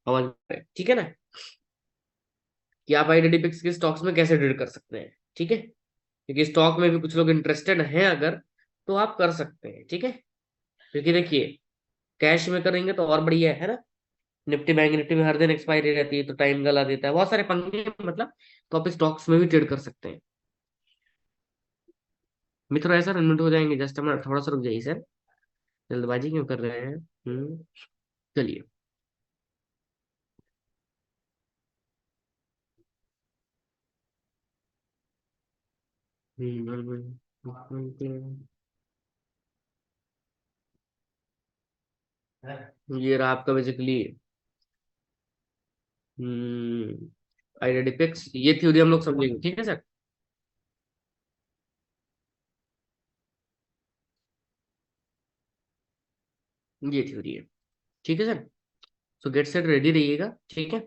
समझ में आ रहा है? ठीक है ना, कि आप आईडेंटिफिक्स के स्टॉक्स में कैसे ट्रेड कर सकते हैं। ठीक है, क्योंकि स्टॉक में भी कुछ लोग इंटरेस्टेड हैं अगर, तो आप कर सकते हैं। ठीक है, क्योंकि देखिए कैश में करेंगे तो और बढ़िया है ना। निफ्टी बैंक निफ्टी में हर दिन एक्सपायरी रहती है तो टाइम गला देता है, बहुत सारे पंगे हैं, मतलब। तो आप स्टॉक्स में भी ट्रेड कर सकते हैं। मित्रों ऐसा रन हो जाएंगे, जस्ट हमारा थोड़ा सा रुक जाइए सर, जल्दबाजी क्यों कर रहे हैं। चलिए। ये रहा आपका बेसिकली आइडेंटिफिक्स, ये थ्योरी हम लोग समझेंगे। ठीक है सर, ये थ्योरी है। ठीक है सर, सो गेट सेट रेडी रहिएगा। ठीक है,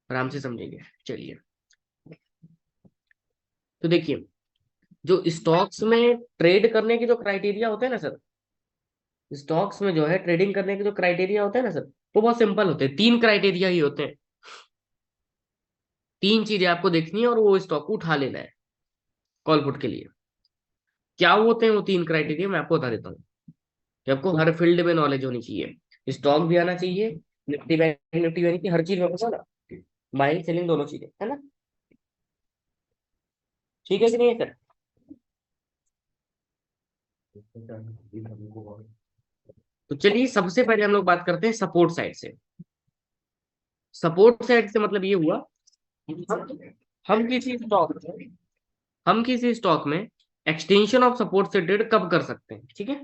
आराम से समझेंगे। चलिए, तो देखिए, जो स्टॉक्स में ट्रेड करने के जो क्राइटेरिया होते हैं ना सर, स्टॉक्स में जो है ट्रेडिंग करने के जो क्राइटेरिया होते हैं ना सर, वो बहुत सिंपल होते हैं। तीन क्राइटेरिया ही होते हैं। तीन चीजें आपको देखनी है और वो स्टॉक को उठा लेना है कॉल पुट के लिए। क्या होते हैं वो तीन क्राइटेरिया, मैं आपको बता देता हूँ। कि आपको हर फील्ड में नॉलेज होनी चाहिए, स्टॉक भी आना चाहिए, निफ्टी बैंक की हर चीज में पता ना, बाइंग सेलिंग दोनों चीजें, है ना। ठीक है कि नहीं है सर। तो चलिए सबसे पहले हम लोग बात करते हैं सपोर्ट साइड से। सपोर्ट साइड से मतलब ये हुआ, हम किसी स्टॉक में हम किसी स्टॉक में एक्सटेंशन ऑफ सपोर्ट से ट्रेड कब कर सकते हैं। ठीक है,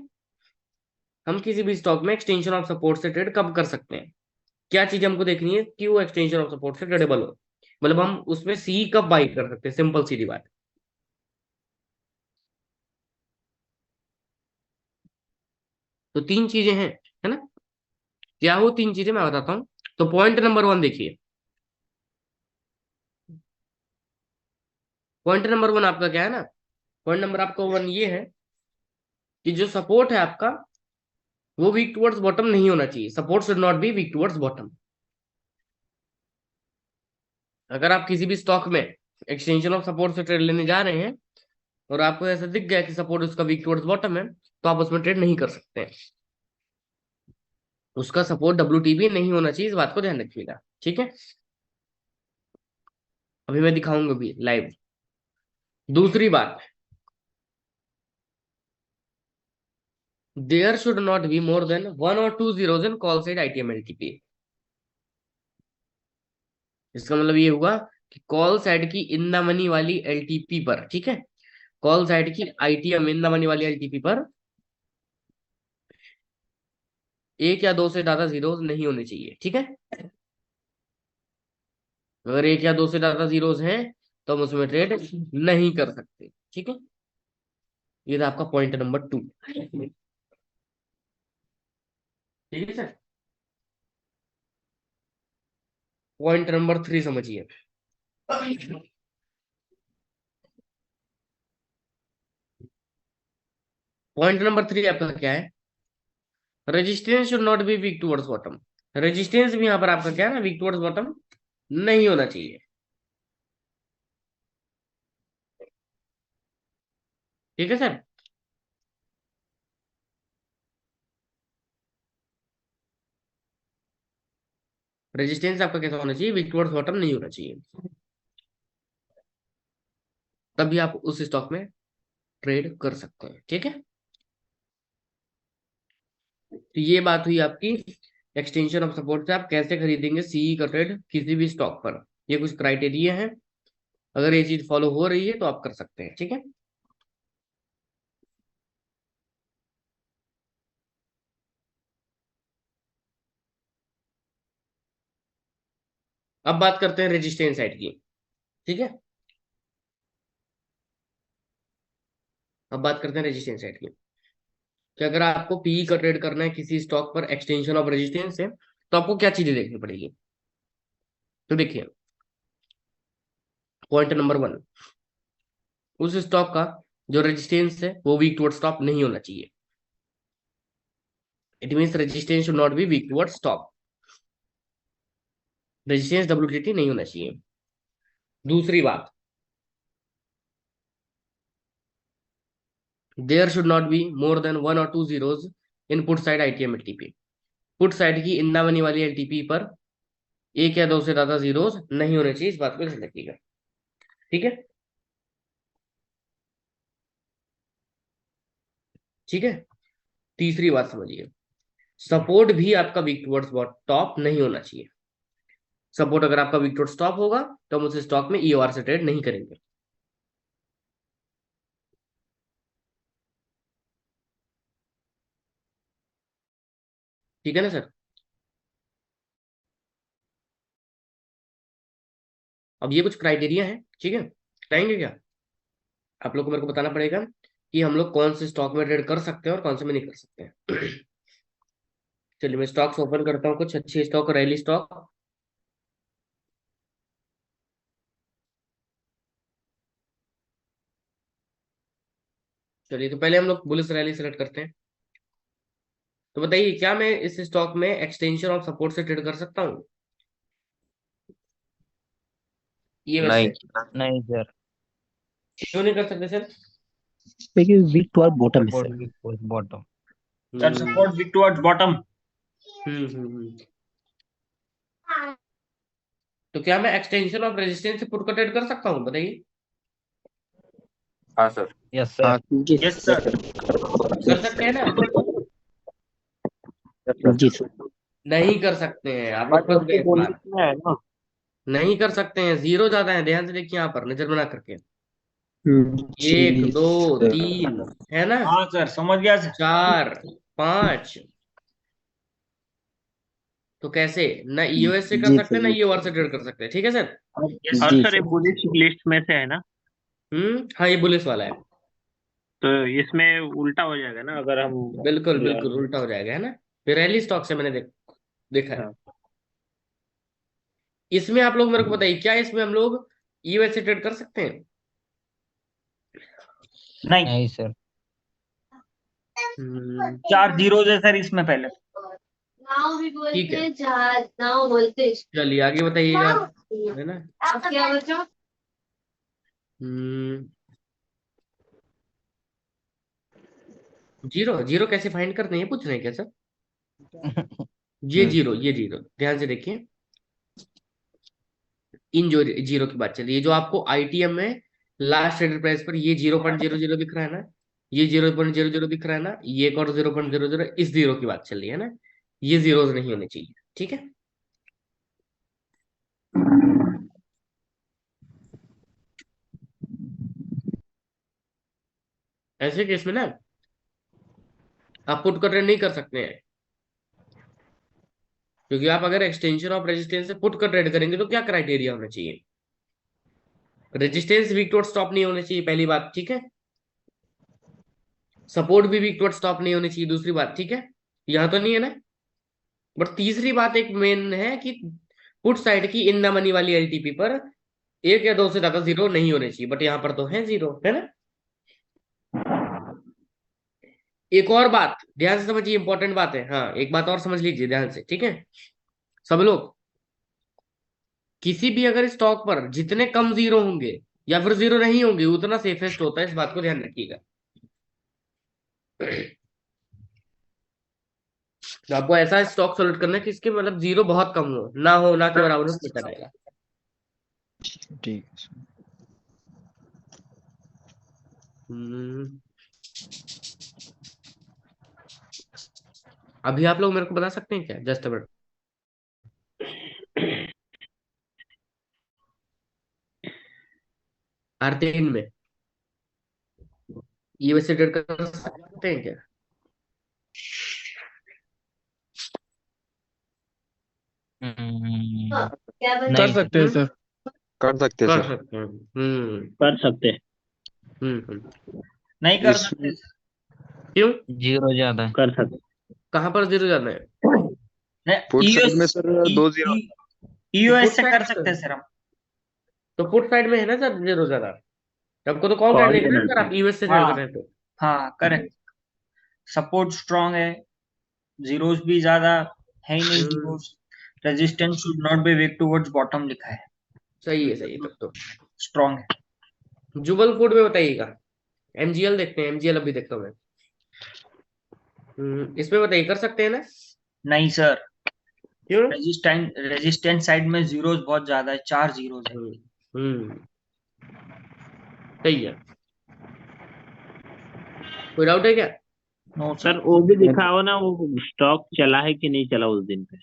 हम किसी भी स्टॉक में एक्सटेंशन ऑफ सपोर्ट से ट्रेड कब कर सकते हैं। क्या चीज हमको देखनी है कि वो एक्सटेंशन ऑफ सपोर्ट से ट्रेडेबल हो, मतलब हम उसमें सी कब बाई कर सकते हैं, सिंपल सीधी बात। तो तीन चीजें हैं, है ना। क्या वो तीन चीजें मैं बताता हूँ। तो पॉइंट नंबर वन देखिए, पॉइंट नंबर वन आपका क्या है ना, पॉइंट नंबर आपका वन ये है कि जो सपोर्ट है आपका, वो वीक टुवर्ड्स बॉटम नहीं होना चाहिए। Support should not be weak towards bottom. अगर आप किसी भी स्टॉक में एक्सटेंशन ऑफ सपोर्ट से ट्रेड लेने जा रहे हैं और आपको ऐसा दिख गया कि सपोर्ट उसका वीक टुवर्ड्स बॉटम है, तो आप उसमें ट्रेड नहीं कर सकते हैं। उसका सपोर्ट WTB नहीं होना चाहिए, इस बात को ध्यान रखिएगा। ठीक है, अभी मैं दिखाऊंगा भी लाइव। दूसरी बात, there should not be more than one or two zeros in call side ITM LTP। इसका मतलब ये हुआ कि कॉल साइड की इन द मनी वाली LTP पर, ठीक है, कॉल साइड की ITM इन द मनी वाली LTP पर एक या दो से ज्यादा जीरोज नहीं होने चाहिए। ठीक है, अगर एक या दो से ज्यादा जीरोज हैं तो हम उसमें ट्रेड नहीं कर सकते। ठीक है, ये था आपका पॉइंट नंबर टू। ठीक है सर, पॉइंट नंबर थ्री समझिए। पॉइंट नंबर थ्री आपका क्या है, resistance should not be weak towards bottom. Resistance भी यहाँ पर आपका क्या है ना, वीक टुवर्ड्स बॉटम नहीं होना चाहिए। ठीक है सर, रेजिस्टेंस आपका कैसा होना चाहिए, वीक टुवर्ड्स बॉटम नहीं होना चाहिए। तभी आप उस स्टॉक में ट्रेड कर सकते हैं। ठीक है, तो ये बात हुई आपकी एक्सटेंशन ऑफ सपोर्ट से आप कैसे खरीदेंगे सीई का ट्रेड किसी भी स्टॉक पर। ये कुछ क्राइटेरिया है, अगर ये चीज फॉलो हो रही है तो आप कर सकते हैं। ठीक है, अब बात करते हैं रेजिस्टेंस साइड की। ठीक है, अब बात करते हैं रेजिस्टेंस साइड की, कि अगर आपको पीई का ट्रेड करना है किसी स्टॉक पर एक्सटेंशन ऑफ रेजिस्टेंस से, तो आपको क्या चीजें देखनी पड़ेगी। तो देखिए, पॉइंट नंबर वन, उस स्टॉक का जो रेजिस्टेंस है वो वीक टुवर्ड स्टॉप नहीं होना चाहिए। It means resistance should not be weak toward stop. Resistance WTT नहीं होना चाहिए। दूसरी बात, there should not be more than 1 or 2 zeros in put side ITM LTP। Put side की इंदा मनी वाली LTP पर एक या दो से ज्यादा जीरोस नहीं होने चाहिए, इस बात को ध्यान रखिएगा। ठीक है, ठीक है। तीसरी बात समझिए, सपोर्ट भी आपका वीक टुवर्ड्स टॉप नहीं होना चाहिए। सपोर्ट अगर आपका वीक टुवर्ड्स टॉप होगा तो हम उस स्टॉक में EOR से ट्रेड नहीं करेंगे। ठीक है ना सर? अब ये कुछ क्राइटेरिया है, ठीक है, बताएंगे क्या? आप लोग को मेरे को बताना पड़ेगा कि हम लोग कौन से स्टॉक में ट्रेड कर सकते हैं और कौन से में नहीं कर सकते हैं। चलिए मैं स्टॉक्स ओपन करता हूँ, कुछ अच्छे स्टॉक, रैली स्टॉक। चलिए तो पहले हम लोग बुलिस रैली सेलेक्ट करते हैं। तो बताइए, क्या मैं इस स्टॉक में एक्सटेंशन ऑफ सपोर्ट से ट्रेड कर सकता हूँ? ये नहीं। वैसे नहीं सर। क्यों नहीं कर सकते सर? देखिए वीक टू बॉटम है support sir. Weak bottom. Sir hmm support weak towards bottom. हम्म। तो क्या मैं एक्सटेंशन ऑफ रेजिस्टेंस से पुट का ट्रेड कर सकता हूँ, बताइए? हाँ सर। यस हाँ सर। जी यस सर। सर। कर सकते हैं ना? जी सर। नहीं कर सकते हैं, आप लोग बट फंस उसके गए इस बोनस बार। में है ना। नहीं कर सकते हैं, जीरो ज्यादा है, ध्यान से देखिए यहाँ पर नजर बना करके। एक जी दो सर। तीन, है ना? हाँ सर समझ गया सर। चार, पांच। तो कैसे ना EOS से कर जी सकते सर। हैं ना जी EOR से ट्रेड कर सकते हैं, ठीक है सर? और जी सर ये सर। बुलिश लिस्ट में से है ना, हाँ ये बुलिस वाला है। तो इसमें उल्टा हो जाएगा ना अगर हम। बिल्कुल बिल्कुल उल्टा हो जाएगा, है ना? फिर रैली स्टॉक से मैंने देखा है। हाँ। इसमें आप लोग मेरे को बताइए, क्या इसमें हम लोग EOS से ट्रेड कर सकते हैं? नहीं, नहीं सर। हम्म, 4 जीरोज है सर इसमें पहले। नाव भी ठीक बोलते है, हैं, जहाज नाव बोलते हैं। चलिए आगे बताइएगा, है ना? आप क्या बच्चों? हम्म, जीरो जीरो कैसे फाइंड करते हैं, ये पूछ रहे हैं क्या सर? ये जीरो ध्यान से देखिए। इन जो जीरो की बात चल रही है, जो आपको ITM में लास्ट ट्रेडेड प्राइस पर ये 0.00 दिख रहा है ना, ये 0.00 दिख रहा है ना, ये एक और 0.00, इस जीरो की बात चल रही है ना। ये जीरोज नहीं होने चाहिए, ठीक है? ऐसे केस में ना आप पुट का ट्रेड नहीं कर सकते हैं, क्योंकि आप अगर एक्सटेंशन ऑफ रेजिस्टेंस से पुट का ट्रेड करेंगे तो क्या क्राइटेरिया होना चाहिए? रेजिस्टेंस वीक टुवर्ड्स स्टॉप नहीं होने चाहिए, पहली बात, ठीक है? सपोर्ट भी वीक टुवर्ड्स स्टॉप नहीं होने चाहिए, दूसरी बात, ठीक है? यहाँ तो नहीं है ना? बट तीसरी बात एक मेन है कि पुट साइड की इन द मनी वाली LTP पर एक या दो से ज्यादा जीरो नहीं होने चाहिए, बट यहाँ पर तो है जीरो, है ना? एक और बात ध्यान से समझिए, इंपॉर्टेंट बात है, हाँ एक बात और समझ लीजिए ध्यान से, ठीक है सब लोग? किसी भी अगर स्टॉक पर जितने कम जीरो होंगे या फिर जीरो नहीं होंगे उतना सेफेस्ट होता है, इस बात को ध्यान रखिएगा। तो आपको ऐसा स्टॉक सेलेक्ट करना है कि इसके मतलब जीरो बहुत कम हो ना के बराबर हो, बेटर रहेगा। ठीक है सर। हम्म, अभी आप लोग मेरे को बता सकते हैं क्या, जस्ट अ R3 में ये वैसे ट्रेड कर सकते हैं क्या? क्या बच्चों? नहीं कर सर। सकते हैं सर। कर सकते हैं कर सर। सकते हैं। कर सकते हैं। नहीं कर सकते। इसमें क्यों? जीरो ज्यादा है। कर सकते। कहाँ पर जीरो जाना है? पुट नहीं, साइड में सर 2 जीरो। तो पुट ईओएस से साइड, कर सकते हैं सर हम। तो पुट साइड में है ना सर जीरो ज्यादा। आपको तो कॉल साइड कॉल देख रहे हैं सर, आप EOS से ट्रेड कर हाँ रहे हैं तो। हाँ करेक्ट। सपोर्ट स्ट्रांग है, जीरोस भी ज्यादा है ही नहीं हम्म, zeros, resistance should not be weak towards bottom लिखा है, सही है तब तो। स्ट्रॉन्ग है। जुबल फूड में बताइएगा, एमजीएल देखते हैं, एमजीएल अभी देखता हूँ मैं। इसमें बताइए, कर सकते हैं ना? नहीं सर, क्यों? रेजिस्टेंस साइड में जीरोस बहुत ज्यादा है, 4 जीरोस है। हम्म सही है। कोई डाउट है क्या? नो सर वो भी दिखाओ ना, वो स्टॉक चला है कि नहीं चला उस दिन पे।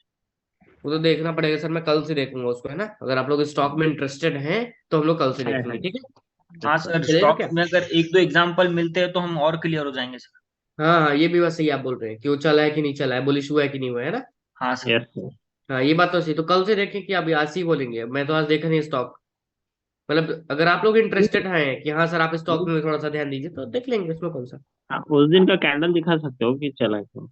वो तो देखना पड़ेगा सर, मैं कल से देखूंगा उसको, है ना? अगर आप लोग स्टॉक में इंटरेस्टेड हैं तो हम लोग कल से है, देखेंगे, है। ठीक है? हाँ अच्छा, सर, चलेगा स्टॉक क्या? में अगर एक दो एग्जांपल मिलते हैं तो हम और क्लियर हो जाएंगे सर। हाँ हाँ, ये भी बात सही आप बोल रहे हैं कि वो चला है कि नहीं चला है, बुलिश हुआ है कि नहीं हुआ है ना? हाँ सर। Yes sir. हाँ, ये बात तो सही। तो कल से देखें कि अभी आज ही बोलेंगे? मैं तो आज देखा नहीं स्टॉक। मतलब अगर आप लोग इंटरेस्टेड हैं कि हाँ सर आप स्टॉक में थोड़ा सा ध्यान दीजिए, तो देख लेंगे, उसमें कौन सा। हाँ, उस दिन का कैंडल दिखा सकते हो कि चला क्यों।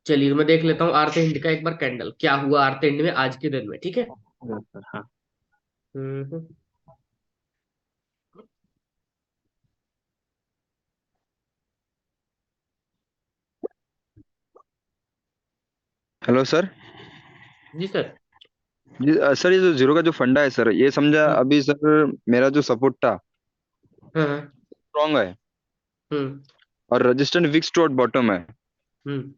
चलिए, तो मैं देख लेता हूँ आरते हिंड का एक बार कैंडल क्या हुआ आरते हिंड में आज के दिन में, ठीक है? हाँ सर, हाँ। हम्म। Hello sir. जी सर। जी सर, ये जो जीरो का जो फंडा है सर, ये समझा हम्म। अभी सर, मेरा जो सपोर्ट था हाँ हाँ। स्ट्रॉन्ग है हम्म। और रजिस्टेंस विक्स टू बॉटम है, हम्म।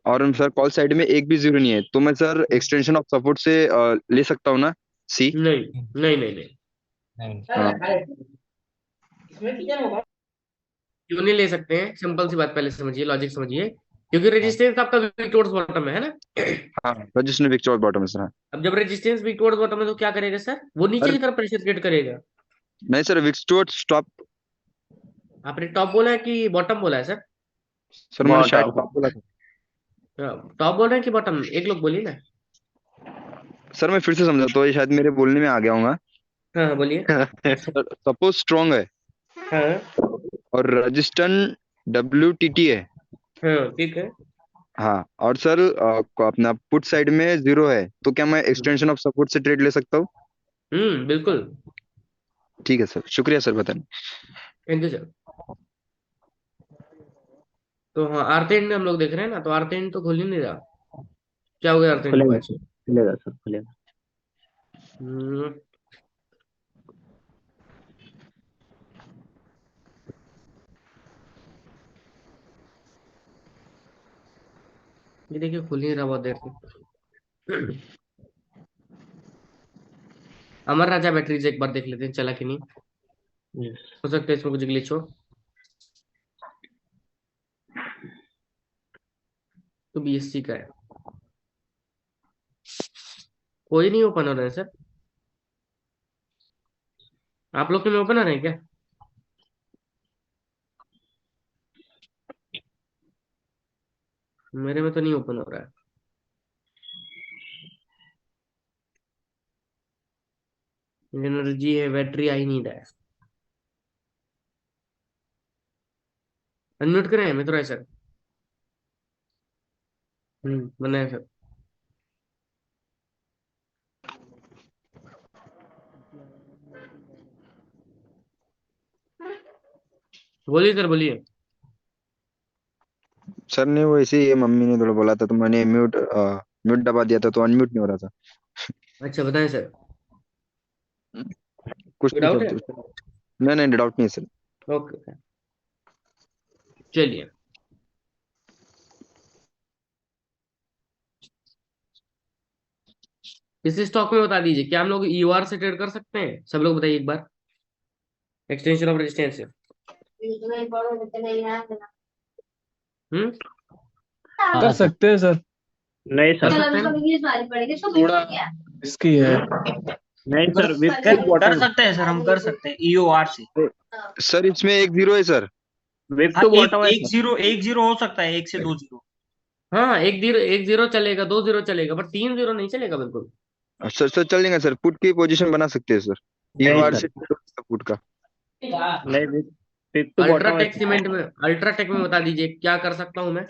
और सर कॉल साइड में एक भी जीरो नहीं है, तो मैं सर एक्सटेंशन ऑफ सपोर्ट से ले सकता हूँ ना, सी? नहीं नहीं नहीं नहीं। नहीं। हाँ। क्यों नहीं ले सकते हैं? सिंपल सी बात पहले समझिए, लॉजिक समझिए। क्योंकि रेजिस्टेंस आपका वीक टुवर्ड्स बॉटम है ना? हाँ, रजिस्टेंस विक्स टू बॉटम है सर, हाँ। अब जब रेजिस्टेंस वीक टुवर्ड्स बॉटम है तो क्या करेगा सर? वो नीचे सर की तरफ प्रेशर क्रिएट करेगा। नहीं सर, विक्स टू स्टॉप। आपने टॉप बोला है कि बॉटम बोला है सर? सर मैंने शायद top बोला था। टॉप बोल रहे हैं कि बॉटम? एक लोग बोलिए ना। सर मैं फिर से समझा, तो ये शायद मेरे बोलने में आ गया हूँ। हाँ हाँ, बोलिए। सपोज स्ट्रॉन्ग है हाँ और रजिस्टेंस WTT है। हाँ, ठीक है। हाँ, और सर अपना पुट साइड में जीरो है, तो क्या मैं एक्सटेंशन ऑफ सपोर्ट से ट्रेड ले सकता हूँ? बिल्कुल। ठीक है सर, शुक्रिया सर बताने। Thank you sir. तो हाँ, आरते इंड हम लोग देख रहे हैं ना, तो आरते इंड तो खुल ही नहीं रहा। क्या हो गया आरते इंड को खुलेगा आज? सर, खुलेगा सर, खुलेगा। हम्म, ये देखिए खुल ही नहीं रहा बहुत देर से। अमर राजा बैटरीज एक बार देख लेते हैं चला कि नहीं। यस। हो सकता है इसमें कुछ ग्लिच हो। तो BSC का है, कोई नहीं ओपन हो रहा है सर। आप लोग के में ओपन आ रहे हैं क्या? मेरे में तो नहीं ओपन हो रहा है। एनर्जी है, बैटरी आ ही नहीं रहा है। अनम्यूट करें मित्रों सर? बनाए सर। बोलिए सर, बोलिए। सर ने वो ऐसे ही मम्मी ने थोड़ा बोला था, तो मैंने म्यूट म्यूट दबा दिया था, तो अनम्यूट नहीं हो रहा था। अच्छा, बताएं सर। कुछ कोई नहीं डाउट सर, है? तो नहीं नहीं, डाउट नहीं है सर। ओके, चलिए। इस स्टॉक में बता दीजिए, क्या हम लोग EOR से ट्रेड कर सकते हैं? सब लोग बताइए एक बार, एक्सटेंशन ऑफ रेजिस्टेंस से। हम्म हाँ कर सर। सकते हैं सर। नहीं कर सर, सकते हैं ना? इंग्लिश मारी पड़ेगी थोड़ा इसकी है। नहीं सर, विक टू कर बॉटम। सकते हैं सर, हम कर सकते हैं EOR से। सर इसमें एक जीरो है सर। विक हाँ, टू एक बॉटम है एक सर। जीरो, एक जीरो हो सकता है, 1 से 2 जीरो। हाँ, एक जीरो चलेगा, 2 जीरो चलेगा, पर 3 जीरो नहीं चलेगा बिल्कुल। सर सर चलेगा सर, पुट की पोजीशन बना सकते हैं सर, नहीं EOR सर, से पुट का। नहीं, विक टू बॉटम है अल्ट्राटेक सर। सीमेंट में, अल्ट्राटेक में बता दीजिए क्या कर सकता हूँ मैं?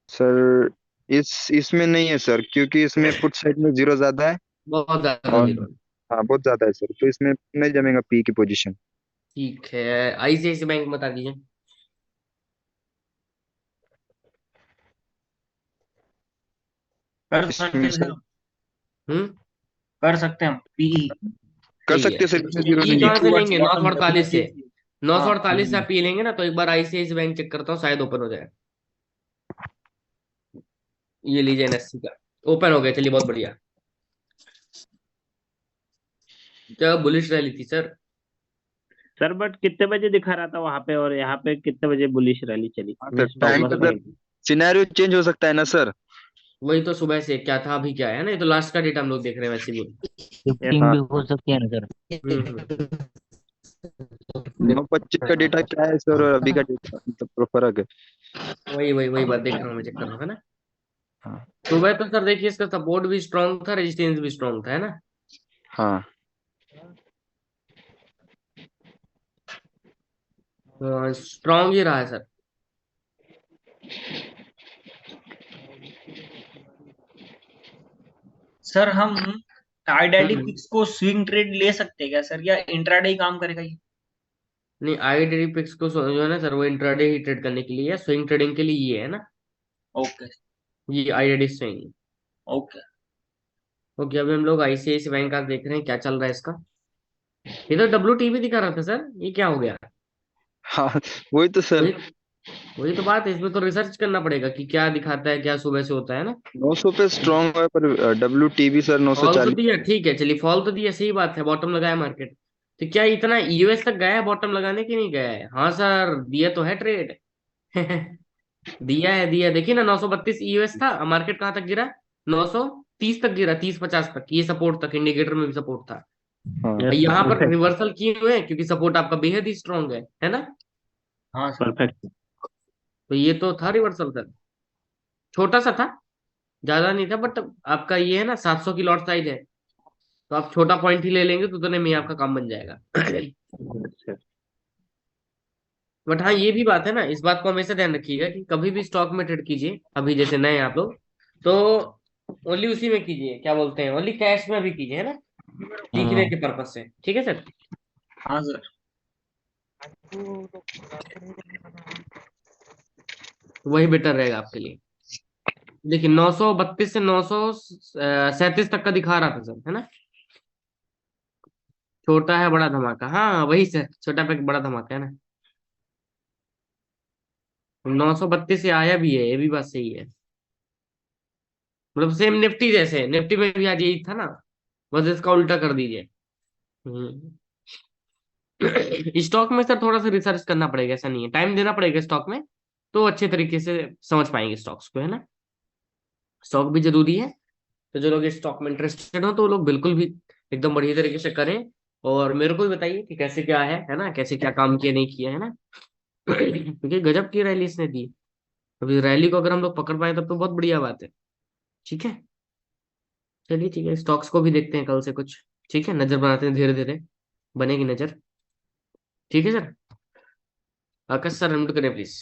सर इसमें नहीं है सर, क्योंकि इसमें पुट साइड में जीरो ज्यादा है, बहुत ज्यादा और जीरो। हाँ बहुत ज्यादा है सर, तो इसमें नहीं जमेगा पी की पोजीशन। ठीक है, ICICI बैंक बता दीजिए। कर सकते इसमें हैं सर, हम्म कर सकते हैं हम पीई। कर सही सकते है। हैं सर, इसमें जीरो ई नहीं है। कहाँ से टुवर्ड्स लेंगे? बॉटम 948 से। डेफिनेटली। हाँ 948 से आप पी लेंगे ना, तो एक बार आईसीआईसी बैंक चेक करता हूँ, शायद ओपन हो जाए। ये लीजिए एनएससी का, ओपन हो गया, चलिए बहुत बढ़िया। क्या बुलिश रैली थी सर। सर बट कितने बजे दिखा रहा था वहां पे, और यहाँ पे कितने बजे बुलिश रैली चली? हाँ सर, स्टॉप टाइम लॉस का सर पॉइंट। सिनेरियो चेंज हो सकता है ना सर। वही तो, सुबह से क्या था अभी क्या है ना, ये तो लास्ट का डेटा हम लोग देख रहे हैं वैसे भी। शिफ्टिंग हाँ, भी हो सकती है ना सर। हम्म। 9:25 का डेटा क्या है सर, और अभी का डेटा मतलब तो फर्क है। वही वही वही बात देख रहा हूँ, मैं चेक कर रहा हूँ, है ना। हाँ। सुबह तो सर देखिए, इसका सपोर्ट भी स्ट्रांग था, रेजिस्टेंस भी स्ट्रांग था, है ना। हाँ स्ट्रांग ही रहा है सर। सर हम आइडेंटिटी हम्म। पिक्स को स्विंग ट्रेड ले सकते हैं क्या सर, या इंट्राडे ही काम करेगा ये? नहीं, आईडी पिक्स को जो है ना सर, वो इंट्राडे ही ट्रेड करने के लिए है, स्विंग ट्रेडिंग के लिए ये है ना। ओके ये आईडी स्विंग। ओके। ओके, अभी हम लोग आईसीआईसी बैंक का देख रहे हैं क्या चल रहा है इसका। ये तो डब्ल्यू टीवी दिखा रहा था सर, ये क्या हो गया। हाँ, वही तो सर। वही वही तो बात है, इसमें तो रिसर्च करना पड़ेगा कि क्या दिखाता है, क्या सुबह से होता है ना। 900 पे स्ट्रांग है, पर WTB सर फॉल तो 940। दिया, ठीक है, चलिए फॉल तो दिया, सही बात है, बॉटम लगाया मार्केट। तो क्या इतना यूएस तक गया है बॉटम लगाने की, नहीं गया है? हाँ सर, दिया तो है ट्रेड। दिया है, देखिए ना, 932 यूएस था, मार्केट कहाँ तक गिरा? 930 तक गिरा, 30-50 तक, ये सपोर्ट तक, इंडिकेटर में भी सपोर्ट था। हाँ और यस यहाँ पर परफेक्ट। रिवर्सल किए हुए हैं, क्योंकि सपोर्ट आपका बेहद ही स्ट्रांग है ना। हाँ सर। परफेक्ट। तो ये तो था रिवर्सल सर, छोटा सा था, ज्यादा नहीं था, बट आपका ये है ना 700 की लॉट साइज है, तो आप छोटा पॉइंट ही ले लेंगे तो उतने में ही आपका काम बन जाएगा। बट हाँ, ये भी बात है ना, इस बात को हमेशा ध्यान रखिएगा कि कभी भी स्टॉक में ट्रेड कीजिए, अभी जैसे नए आप लोग, तो ओनली उसी में कीजिए, क्या बोलते हैं, ओनली कैश में भी कीजिए, है ना, सीखने के पर्पज से, ठीक है सर। हाँ सर। वही बेटर रहेगा आपके लिए। देखिए 932 से 937 तक का दिखा रहा था सर, है ना। छोटा है बड़ा धमाका, हाँ वही सर, छोटा पे बड़ा धमाका है ना। 932 से आया भी है, ये भी बात सही है। मतलब सेम निफ्टी जैसे, निफ्टी में भी आज यही था ना, बस इसका उल्टा कर दीजिए। हम्म। स्टॉक में सर थोड़ा सा रिसर्च करना पड़ेगा, ऐसा नहीं है, टाइम देना पड़ेगा स्टॉक में, तो अच्छे तरीके से समझ पाएंगे स्टॉक्स को, है ना। स्टॉक भी जरूरी है, तो जो लोग स्टॉक में इंटरेस्टेड हो तो वो लोग बिल्कुल भी एकदम बढ़िया तरीके से करें। और मेरे को भी बताइए कि कैसे क्या है ना, कैसे क्या काम किया नहीं किया, है ना। क्योंकि गजब की रैली इसने दी। अभी रैली को अगर हम लोग पकड़ पाए तब तो बहुत बढ़िया बात है। ठीक है, चलिए ठीक है, स्टॉक्स को भी देखते हैं कल से कुछ। ठीक है, नजर बनाते हैं, धीरे धीरे बनेगी नजर। ठीक है सर। आकाश सर अनम्यूट करें प्लीज।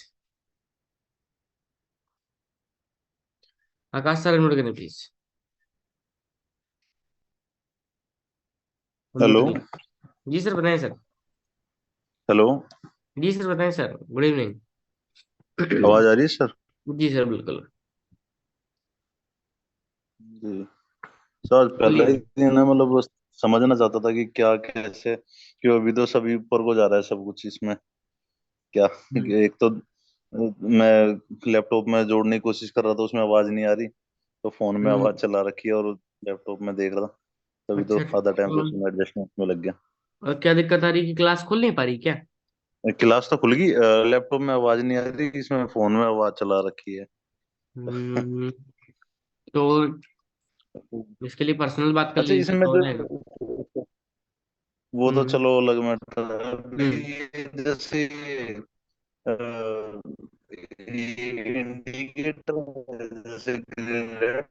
आकाश सर अनम्यूट करें प्लीज। Unmute hello. नहीं। जी सर बताएं सर। हेलो। जी सर बताएं सर, गुड इवनिंग। आवाज आ रही है सर? जी सर बिल्कुल। जी सर, पहले ही बोलिए। दिन है, मतलब बस समझना चाहता था कि क्या कैसे, क्यों अभी तो सभी ऊपर को जा रहा है सब कुछ इसमें। क्या हम्म। एक तो मैं लैपटॉप में जोड़ने की कोशिश कर रहा था, उसमें आवाज नहीं आ रही, तो फोन में आवाज चला रखी है और लैपटॉप में देख रहा था, तभी तो अच्छा, आधा टाइम तो तो उसमें एडजस्टमेंट में लग गया। और क्या दिक्कत आ रही कि क्लास खुल नहीं पा रही क्या? क्लास तो खुल गई, लैपटॉप में आवाज नहीं आ रही, इसमें फोन में आवाज चला रखी है। हम्म, तो इसके लिए पर्सनल बात कर अच्छा, लीजिए सर, इसमें तो हो जाएगा। जो वो तो हम्म। चलो अलग मैटर है। अभी हम्म। ये जैसे इंडिकेटर, जैसे ग्रीन रेड,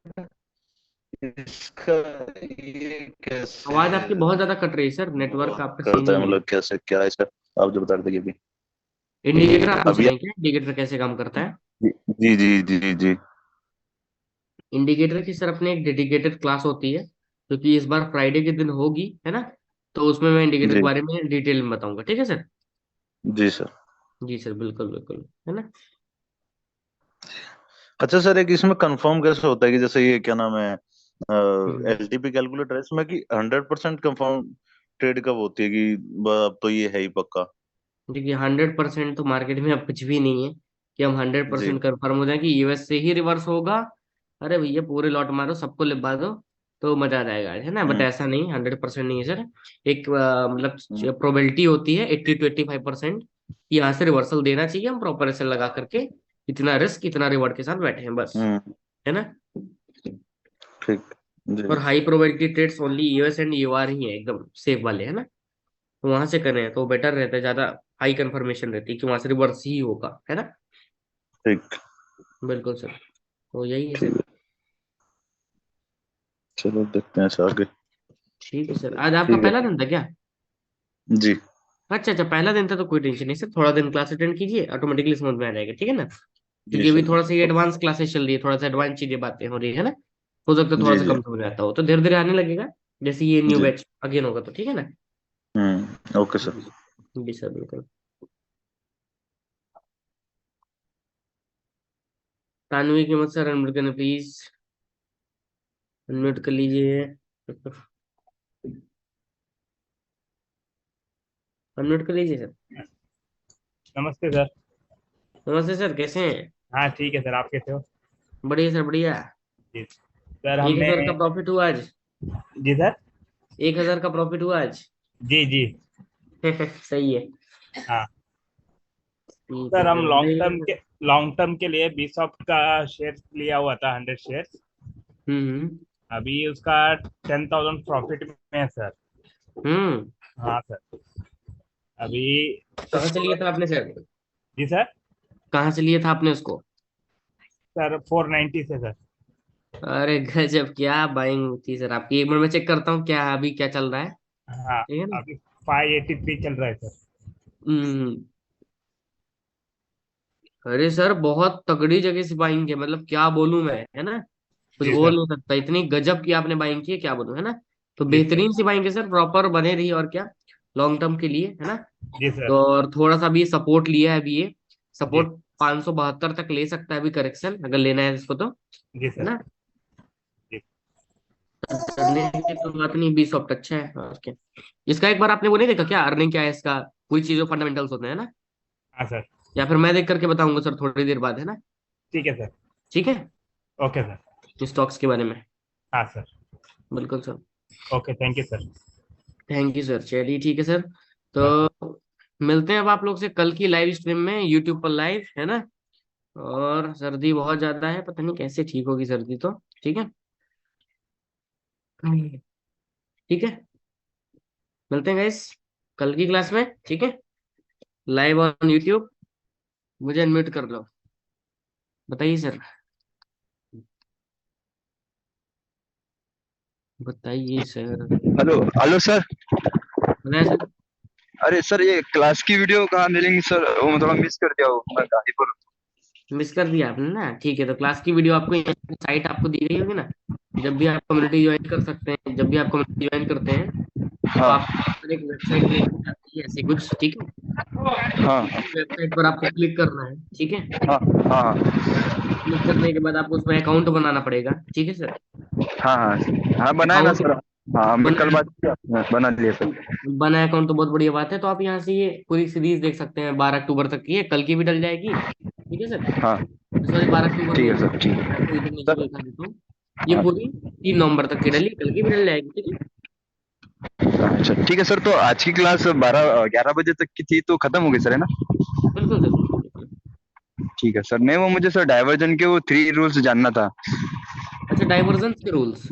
इसका ये कैसे आवाज आपकी बहुत ज्यादा कट रही है सर, नेटवर्क वर्क आपका सही करता है, नहीं है। मतलब कैसे क्या है इसका, आप जो बता रहे थे ये भी। इंडिकेटर आप पूछ अभी रहे हैं क्या, इंडिकेटर कैसे काम करता है? जी जी जी जी। इंडिकेटर की सर अपने एक डेडिकेटेड क्लास होती है, क्योंकि इस बार फ्राइडे के दिन होगी, है ना। तो उसमें मैं इंडिकेटर के जी बारे में डिटेल में बताऊंगा, ठीक है सर। जी सर। जी सर बिल्कुल बिल्कुल, है ना। अच्छा सर, एक इसमें कंफर्म कैसे होता है कि जैसे ये क्या नाम है हम्म। एलटीपी कैलकुलेटर है इसमें, कि 100% कंफर्म ट्रेड कब होती है कि अब तो ये है ही पक्का? देखिए 100% तो मार्केट में अब कुछ भी नहीं है कि हम हंड्रेड जी। परसेंट कंफर्म हो जाए कि यूएस से ही रिवर्स होगा। अरे भैया पूरे लॉट मारो, सबको लिखवा दो, तो मजा आ जाएगा, है ना। बट हम्म। ऐसा नहीं, 100% नहीं है सर। एक मतलब हम्म। प्रोबेबिलिटी होती है 80 to 85% कि यहाँ से रिवर्सल देना चाहिए, हम प्रॉपर ऐसे लगा करके इतना रिस्क इतना रिवॉर्ड के साथ बैठे हैं बस, हम्म। है ना। ठीक। जी। और high probability trades only US and UR ही है, एकदम सेफ वाले, है ना। तो वहां से करें तो बेटर रहता है, ज्यादा हाई कंफर्मेशन रहती है कि वहां से रिवर्स ही होगा, है ना। ठीक। बिल्कुल सर। तो यही है सर। चलो देखते हैं सर आगे। ठीक है सर, आज आपका ठीक पहला है। दिन था क्या? जी। अच्छा अच्छा, पहला दिन था तो कोई टेंशन नहीं सर, थोड़ा दिन क्लास अटेंड कीजिए, ऑटोमेटिकली समझ में आ जाएगा, ठीक है ना। जी क्योंकि अभी सर। थोड़ा सा ये एडवांस क्लासेस चल रही है, थोड़ा सा एडवांस चीजें बातें हो रही है ना। हो सकता है थोड़ा जी सा जी। कम समझ में आता हो, तो धीरे धीरे आने लगेगा। जैसे ये न्यू जी। बैच अगेन होगा तो ठीक है ना। Okay sir. जी सर बिल्कुल। तानवी की मत सर अनम्यूट करना प्लीज, अनम्यूट कर लीजिए। अनम्यूट कर लीजिए सर। नमस्ते सर। नमस्ते सर, कैसे हैं? हाँ ठीक है सर, आप कैसे हो? बढ़िया सर बढ़िया। जी सर, 1,000 हमने। का प्रॉफिट हुआ आज। जी सर। 1,000 का प्रॉफिट हुआ आज। जी जी। सही है। हाँ ठीक है सर, हम सर, बढ़िया। लॉन्ग टर्म के लिए बीसॉफ्ट का शेयर लिया हुआ था, 100 शेयर। हम्म। अभी उसका 10,000 प्रॉफिट में है सर। हम्म। हाँ सर। अभी कहाँ से लिया था आपने सर? जी सर। कहाँ से लिया था आपने उसको? सर 490 से सर। अरे गजब, क्या बाइंग थी सर आपकी। एक मिनट में चेक करता हूँ क्या अभी क्या चल रहा है, हाँ, ठीक है ना। अभी 583 चल रहा है सर। हम्म। अरे सर बहुत तगड़ी जगह से बाइंग है, मतलब क्या बोलूं मैं, है ना। कुछ जी बोल सर। नहीं सकता, इतनी गजब की आपने बाइंग की है, क्या बोलूं, है ना। तो जी सर। बेहतरीन सी बाइंग है सर, प्रॉपर बने रही और क्या, लॉन्ग टर्म के लिए, है ना। जी तो सर। और थोड़ा सा भी सपोर्ट लिया है अभी ये, जी। सपोर्ट 572 तक ले सकता है अभी करेक्शन, अगर लेना है इसको तो, जी है सर। ना। जी। करने की तो बात नहीं, 20 अच्छा है और क्या। इसका एक बार आपने वो नहीं देखा क्या, अर्निंग क्या है इसका, कोई चीजों फंडामेंटल्स होते हैं ना। हाँ सर। या फिर मैं देख करके बताऊंगा सर थोड़ी देर बाद, है ना। ठीक है सर। ठीक है, ओके सर। स्टॉक्स के बारे में। हाँ सर। बिल्कुल sir. Okay, thank you sir. Thank you sir, चलिए ठीक है सर। ओके। तो मिलते हैं अब आप लोग से कल की लाइव स्ट्रीम में यूट्यूब पर लाइव, है ना। और सर्दी बहुत ज्यादा है, पता नहीं कैसे ठीक होगी सर्दी तो, ठीक है। ठीक है, मिलते हैं गाइस कल की क्लास में, ठीक है। लाइव ऑन यूट्यूब, मुझे अनम्यूट कर लो, बताइए सर, बताइए सर। Hello hello sir. बताया सर। अरे सर, ये क्लास की वीडियो कहाँ मिलेंगी सर? वो मैं थोड़ा मिस कर दिया हूँ, मैं गाजीपुर हूँ। मिस कर दिया आपने ना, ठीक है। तो क्लास की वीडियो आपको साइट आपको दी गई होगी ना। जब भी आप कम्युनिटी ज्वाइन कर सकते हैं, जब भी आप कम्युनिटी ज्वाइन करते हैं तो हाँ आपको एक वेबसाइट लिंक आती है ऐसे कुछ, ठीक है। हाँ वेबसाइट पर आपको क्लिक करना है, ठीक है। हाँ हाँ क्लिक करने के बाद आपको उसमें अकाउंट बनाना पड़ेगा, ठीक है सर। हाँ हाँ हाँ, बनाए ना अकाउंट सर। हाँ, हमने कल बना बात किया, हाँ, बना लिया सर। बना अकाउंट तो बहुत बढ़िया बात है। तो आप यहाँ से ये पूरी सीरीज देख सकते हैं, 12 अक्टूबर तक की है, कल की भी डल जाएगी, ठीक है सर। हाँ सॉरी, 12 अक्टूबर ठीक नहीं, है सर, ठीक मैं है आपको इधर नीचे सर। दिखा देता हूँ। ये हाँ पूरी 3 नवंबर तक की डली, कल की भी डल जाएगी, ठीक है। अच्छा ठीक है सर, तो आज की क्लास 11 बजे तक की थी तो खत्म हो गई सर, है ना? बिल्कुल सर, बिल्कुल बिल्कुल। ठीक है सर। नहीं, वो मुझे सर डाइवर्जन के वो 3 रूल्स जानना था। अच्छा, डाइवर्जेंस के रूल्स,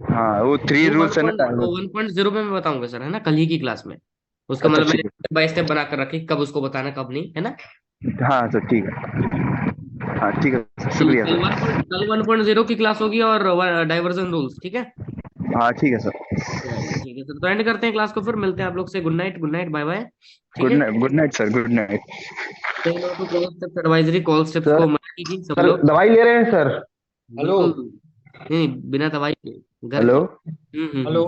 हाँ, वो थ्री वो वन रूल्स है ना पॉइंट डाइवर्जन। 1.0 में मैं बताऊंगा सर, है ना, कल ही की क्लास में। उसका अच्छा मतलब मैंने ठीक स्टेप बाय स्टेप बना कर रखी, कब उसको बताना कब नहीं, है ना। है, हाँ सर ठीक है। ठीक है। हाँ ठीक है सर, कल शुक्रिया कल सर। कल 1.0 की क्लास होगी और डाइवर्जन रूल्स, ठीक है। हाँ ठीक है सर। चलिए ठीक है सर, तो एंड करते हैं क्लास को, फिर मिलते हैं आप लोग से। Good night, good night, bye bye, ठीक है। Good night sir, good night. Say no to call steps advisory, call steps sir को मत कीजिए सब सर लोग। दवाई ले रहे हैं सर। हेलो। बिल्कुल नहीं, बिना दवाई के घर हेलो। की। हेलो।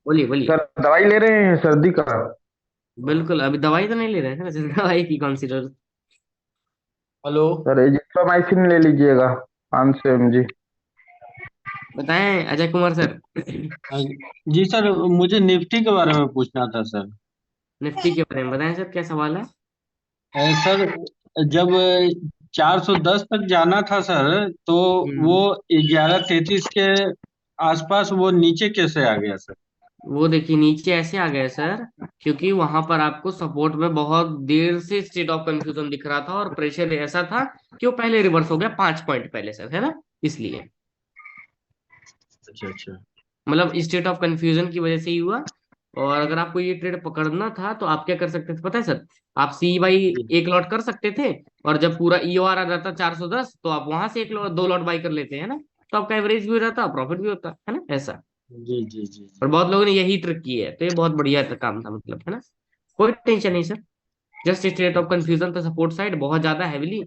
बोलिए बोलिए। सर दवाई ले रहे हैं सर्दी का। बिल्कुल, अभी दवाई तो नहीं ले रहे हैं ना, दवाई की कौन सी जरूरत। हेलो सर, एजिथ्रोमाइसिन ले लीजिएगा 500 mg। बताएं अजय कुमार सर। जी सर, मुझे निफ्टी के बारे में पूछना था सर। निफ्टी के बारे में बताएं सर, क्या सवाल है? सर, जब 410 तक जाना था सर, तो वो 1133 के आसपास वो नीचे कैसे आ गया सर? वो देखिए नीचे ऐसे आ गए सर, क्योंकि वहां पर आपको सपोर्ट में बहुत देर से स्टेट ऑफ कंफ्यूजन दिख रहा था और प्रेशर ऐसा था कि वो पहले रिवर्स हो गया 5 पॉइंट पहले सर, है ना, इसलिए। अच्छा अच्छा। मतलब स्टेट ऑफ कंफ्यूजन की वजह से ही हुआ। और अगर आपको ये ट्रेड पकड़ना था तो आप क्या कर सकते थे पता है सर? आप सी बाई एक लॉट कर सकते थे, और जब पूरा ईओआर आ जाता 410 तो आप वहां से एक लॉट 2 लॉट बाई कर लेते हैं ना, तो आपका एवरेज भी हो जाता, प्रॉफिट भी होता है ना, ऐसा। जी जी जी और बहुत लोगों ने यही ट्रिक की है, तो ये बहुत बढ़िया काम था, मतलब, है ना। कोई टेंशन नहीं sir, just state of confusion था सपोर्ट साइड बहुत ज्यादा हैविली,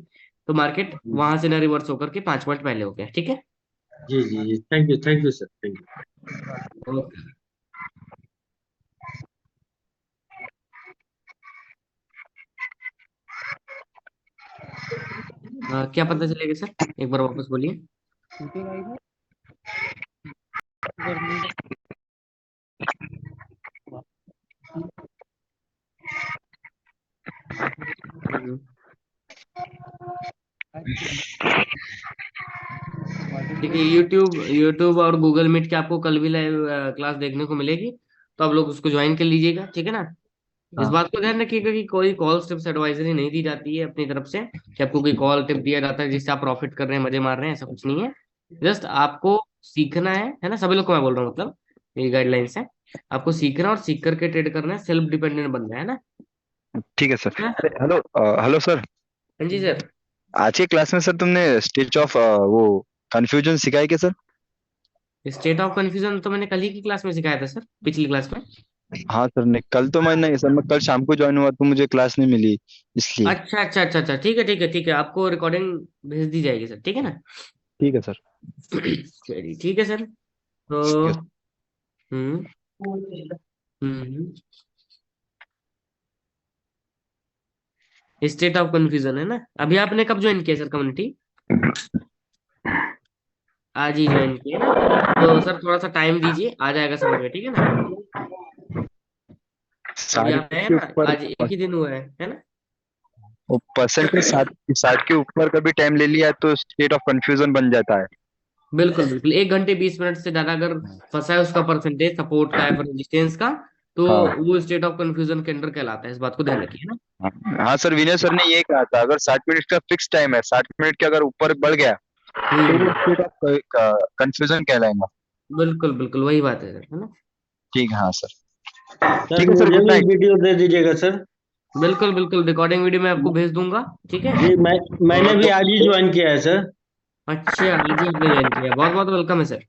तो मार्केट वहां से ना रिवर्स होकर के 5 पॉइंट पहले हो गया, ठीक है। जी जी जी। Thank you sir, thank you. Okay. क्या पता चलेगा सर, एक बार वापस बोलिए। देखिए यूट्यूब और गूगल मीट के आपको कल भी लाइव क्लास देखने को मिलेगी, तो आप लोग उसको ज्वाइन कर लीजिएगा, ठीक है ना। इस बात को ध्यान रखिएगा कि कोई कॉल टिप्स एडवाइजरी नहीं दी जाती है अपनी तरफ से, कि आपको कोई कॉल टिप दिया जाता है जिससे आप प्रॉफिट कर रहे हैं, मजे मार रहे हैं, ऐसा कुछ नहीं है। जस्ट आपको सीखना है ना, सभी लोग को मैं बोल रहा हूँ, मतलब ये गाइडलाइंस है। आपको सीखना और सीख करके ट्रेड करना है, सेल्फ डिपेंडेंट बनना है ना। ठीक है सर। हाँ अरे हेलो, हेलो सर। जी सर। आज के क्लास में सर तुमने स्टेज ऑफ वो कंफ्यूजन सिखाई क्या सर? स्टेट ऑफ कंफ्यूजन तो मैंने कल ही की क्लास में सिखाया था सर, पिछली क्लास में। हाँ सर, नहीं कल तो मैं नहीं सर, मैं कल शाम को ज्वाइन हुआ तो मुझे क्लास नहीं मिली इसलिए। अच्छा अच्छा अच्छा अच्छा, ठीक है ठीक है ठीक है, आपको रिकॉर्डिंग भेज दी जाएगी सर, ठीक है ना। ठीक है सर। चलिए ठीक है सर। तो ठीक है। हम्म हम्म स्टेट ऑफ कंफ्यूजन है ना। अभी आपने कब ज्वाइन किया सर कम्युनिटी? आज ही ज्वाइन किया ना, तो सर थोड़ा सा टाइम दीजिए, आ जाएगा समझ में, ठीक है ना। अभी साढ़े आप है के ना, ऊपर आज एक ही दिन हुआ है ना। वो परसेंटेज 60 के ऊपर कभी टाइम ले लिया तो स्टेट ऑफ कंफ्यूजन बन जाता है। बिल्कुल बिल्कुल, 1 घंटे 20 मिनट से ज्यादा अगर फंसा है उसका परसेंटेज सपोर्ट का या फिर रेजिस्टेंस का, तो हाँ वो स्टेट ऑफ कंफ्यूजन के अंडर कहलाता है, इस बात को ध्यान रखिए ना। हाँ हाँ सर, विनय सर ने ये कहा था अगर 60 मिनट का फिक्स टाइम है, 60 मिनट के अगर ऊपर बढ़ गया तो वो स्टेट ऑफ कंफ्यूजन कहलाएगा। बिल्कुल बिल्कुल वही बात है सर, है ना। ठीक है हाँ सर। सर ठीक है सर, मुझे गुड भी नाइट। वीडियो दे दीजिएगा सर। बिल्कुल बिल्कुल, रिकॉर्डिंग वीडियो मैं आपको भेज दूंगा, ठीक है। जी, मैंने भी आज ही ज्वाइन किया है सर। अच्छा, आज ही आपने ज्वाइन किया, बहुत बहुत वेलकम है सर।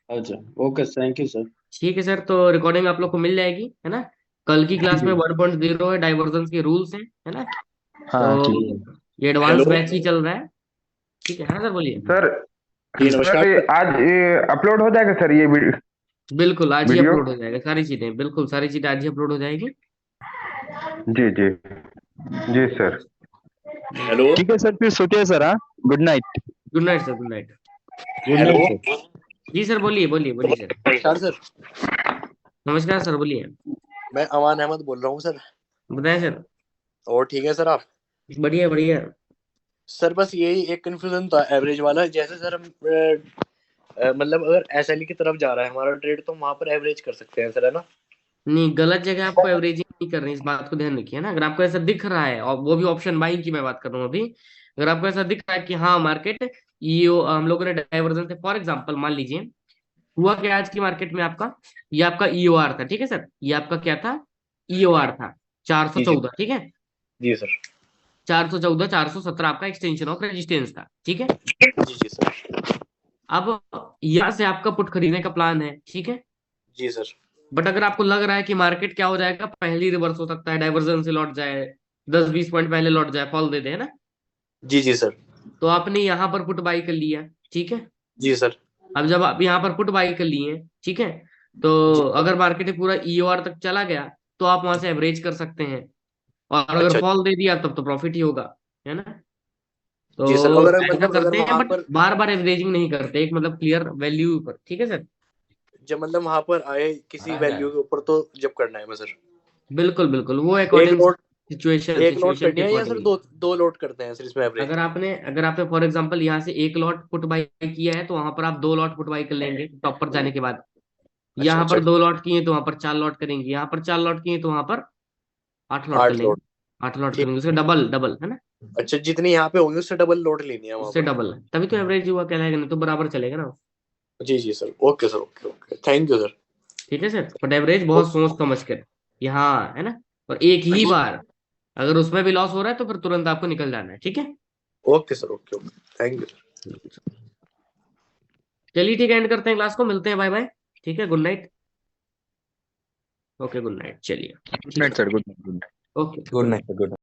अच्छा, ओके, थैंक यू सर। ठीक है सर, तो रिकॉर्डिंग आप लोग को मिल जाएगी, है ना। कल की क्लास में 1.0 है, डाइवर्जेंस के रूल्स हैं, है ना। हाँ ठीक है। तो ये एडवांस बैच ही चल रहा है, ठीक है। हाँ सर बोलिए। सर सर, ये आज ये अपलोड हो जाएगा सर, ये बिल्कुल आज ही वीडियो? अपलोड हो जाएगा, सारी चीजें, बिल्कुल सारी चीजें आज ही अपलोड हो जाएगी। जी जी जी सर। ठीक है सर, फिर सोते हैं सर। हाँ, good night. Good night sir, good night. Good night sir. जी सर, बोलिए बोलिए बोलिए सर। नमस्कार सर। नमस्कार सर, बोलिए। मैं अमान अहमद बोल रहा हूँ सर। बताएं सर। और ठीक है सर आप? बढ़िया बढ़िया। सर बस यही एक कंफ्यूजन था एवरेज वाला, जैसे सर हम मतलब अगर एसएलई की तरफ जा रहा है हमारा ट्रेड तो वहां पर एवरेज कर सकते हैं सर, है ना? नहीं, गलत जगह आपको एवरेजिंग नहीं करनी, इस बात को ध्यान रखिए ना। अगर आपको ऐसा दिख रहा है, और वो भी ऑप्शन बाइंग की मैं बात कर रहा हूँ अभी, अगर आपको ऐसा दिख रहा है कि हाँ मार्केट ये हम लोगों ने डाइवर्जन से, फॉर एग्जांपल मान लीजिए हुआ क्या आज की मार्केट में आपका, ये आपका ईओआर था, ठीक है सर, ये आपका क्या था, ईओआर था 414, ठीक है। जी सर। 414 417 आपका एक्सटेंशन ऑफ रेजिस्टेंस था, ठीक है। जी जी सर। अब यहाँ से आपका पुट खरीदने का प्लान है, ठीक है। जी सर। बट अगर आपको लग रहा है कि मार्केट क्या हो जाएगा, पहली रिवर्स हो सकता है, डाइवर्जन से लौट जाए, 10-20 पॉइंट पहले लौट जाए, फॉल दे दे, है ना। जी जी सर। तो आपने यहाँ पर पुट बाई कर लिया, ठीक है। जी सर। अब जब आप यहाँ पर पुट बाई कर लिए, ठीक है, तो अगर मार्केट पूरा ईओआर तक चला गया तो आप वहां से एवरेज कर सकते हैं, और अगर अच्छा। फॉल दे दिया तब तो प्रॉफिट ही होगा, है ना। तो जी सर, अगर ऐसा मतलब अगर करते हैं, वहां बट पर बार बार एवरेजिंग नहीं करते, एक मतलब क्लियर वैल्यू पर। ठीक है सर, जब मतलब वहां पर आए किसी वैल्यू के ऊपर तो जब करना है सर। बिल्कुल बिल्कुल, वो एक अकॉर्डिंग लोड सिचुएशन एक लोड सिचुएशन के करनी है या सर अकॉर्डिंग। दो लोड करते हैं सर इसमें एवरेज? अगर आपने फॉर एग्जांपल यहाँ से एक लॉट पुट बाई किया है, तो वहां पर आप 2 लॉट पुट बाई कर लेंगे टॉप पर जाने के बाद। अच्छा यहाँ अच्छा, पर 2 लॉट किए तो वहां पर 4 लॉट करेंगे, यहाँ पर 4 लॉट किए तो वहां पर 8 लॉट कर 8 लेंगे। लोड। 8 लॉट ठीक। करेंगे, उसका डबल डबल है ना, अच्छा, जितनी यहाँ पे होंगी उससे डबल लोड लेनी है वहां उससे पर। डबल, तभी तो एवरेज हुआ कहलाएगा, नहीं तो बराबर चलेगा ना। जी जी sir, okay sir, okay okay, thank you sir. ठीक है सर, बट एवरेज बहुत सोच समझ कर यहाँ, है ना। और एक ही बार अगर उसमें भी लॉस हो रहा है तो फिर तुरंत आपको निकल जाना है। ठीक है, okay sir, okay okay, thank you sir. चलिए ठीक है, एंड करते हैं क्लास को, मिलते हैं, बाय बाय। ठीक है, good night. Okay, good night, चलिए। Good night sir, good night. Okay, good night, good